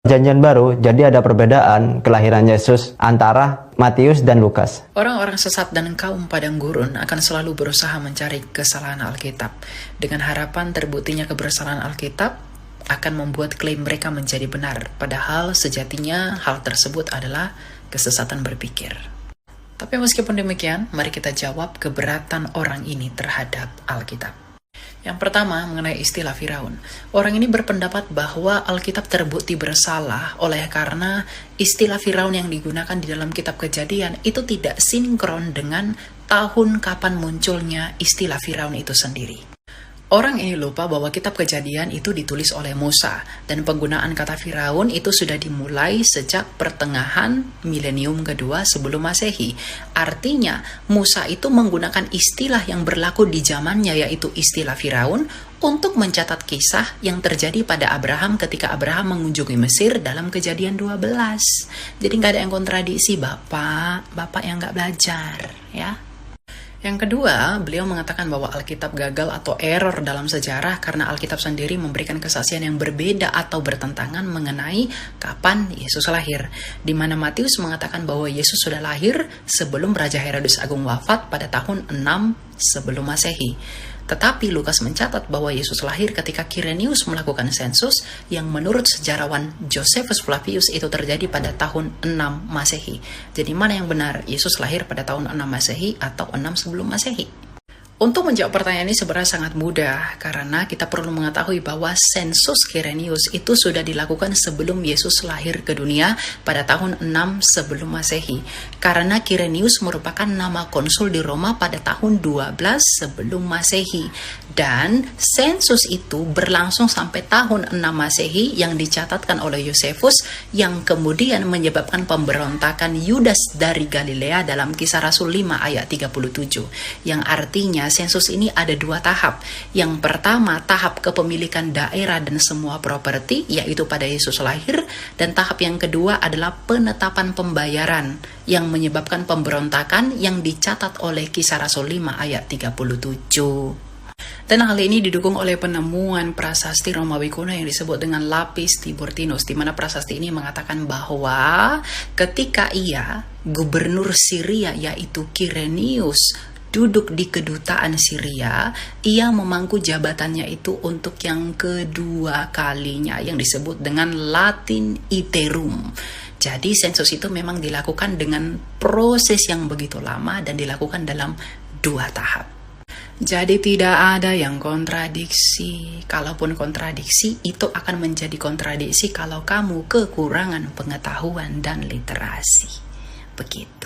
Perjanjian Baru, jadi ada perbedaan kelahiran Yesus antara Matius dan Lukas. Orang-orang sesat dan kaum padang gurun akan selalu berusaha mencari kesalahan Alkitab. Dengan harapan terbuktinya kebersalahan Alkitab akan membuat klaim mereka menjadi benar. Padahal sejatinya hal tersebut adalah kesesatan berpikir. Tapi meskipun demikian, mari kita jawab keberatan orang ini terhadap Alkitab. Yang pertama, mengenai istilah Firaun. Orang ini berpendapat bahwa Alkitab terbukti bersalah oleh karena istilah Firaun yang digunakan di dalam kitab Kejadian itu tidak sinkron dengan tahun kapan munculnya istilah Firaun itu sendiri. Orang ini lupa bahwa kitab Kejadian itu ditulis oleh Musa, dan penggunaan kata Firaun itu sudah dimulai sejak pertengahan milenium kedua sebelum Masehi. Artinya, Musa itu menggunakan istilah yang berlaku di zamannya, yaitu istilah Firaun, untuk mencatat kisah yang terjadi pada Abraham ketika Abraham mengunjungi Mesir dalam Kejadian 12. Jadi nggak ada yang kontradiksi, Bapak yang nggak belajar, ya. Yang kedua, beliau mengatakan bahwa Alkitab gagal atau error dalam sejarah karena Alkitab sendiri memberikan kesaksian yang berbeda atau bertentangan mengenai kapan Yesus lahir. Di mana Matius mengatakan bahwa Yesus sudah lahir sebelum Raja Herodes Agung wafat pada tahun 6 sebelum Masehi. Tetapi Lukas mencatat bahwa Yesus lahir ketika Kirenius melakukan sensus yang menurut sejarawan Josephus Flavius itu terjadi pada tahun 6 Masehi. Jadi mana yang benar? Yesus lahir pada tahun 6 Masehi atau 6 sebelum Masehi? Untuk menjawab pertanyaan ini sebenarnya sangat mudah, karena kita perlu mengetahui bahwa sensus Kirenius itu sudah dilakukan sebelum Yesus lahir ke dunia pada tahun 6 sebelum Masehi. Karena Kirenius merupakan nama konsul di Roma pada tahun 12 sebelum Masehi. Dan sensus itu berlangsung sampai tahun 6 Masehi yang dicatatkan oleh Josephus, yang kemudian menyebabkan pemberontakan Yudas dari Galilea dalam Kisah Rasul 5 ayat 37. Yang artinya sensus ini ada dua tahap. Yang pertama, tahap kepemilikan daerah dan semua properti, yaitu pada Yesus lahir. Dan tahap yang kedua adalah penetapan pembayaran yang menyebabkan pemberontakan yang dicatat oleh Kisah Rasul 5 ayat 37. Dan hal ini didukung oleh penemuan prasasti Romawi kuno yang disebut dengan Lapis Tiburtinus, di mana prasasti ini mengatakan bahwa ketika gubernur Syria yaitu Kirenius duduk di kedutaan Syria, ia memangku jabatannya itu untuk yang kedua kalinya, yang disebut dengan Latin Iterum. Jadi sensus itu memang dilakukan dengan proses yang begitu lama dan dilakukan dalam dua tahap. Jadi tidak ada yang kontradiksi. Kalaupun kontradiksi, itu akan menjadi kontradiksi kalau kamu kekurangan pengetahuan dan literasi. Begitu.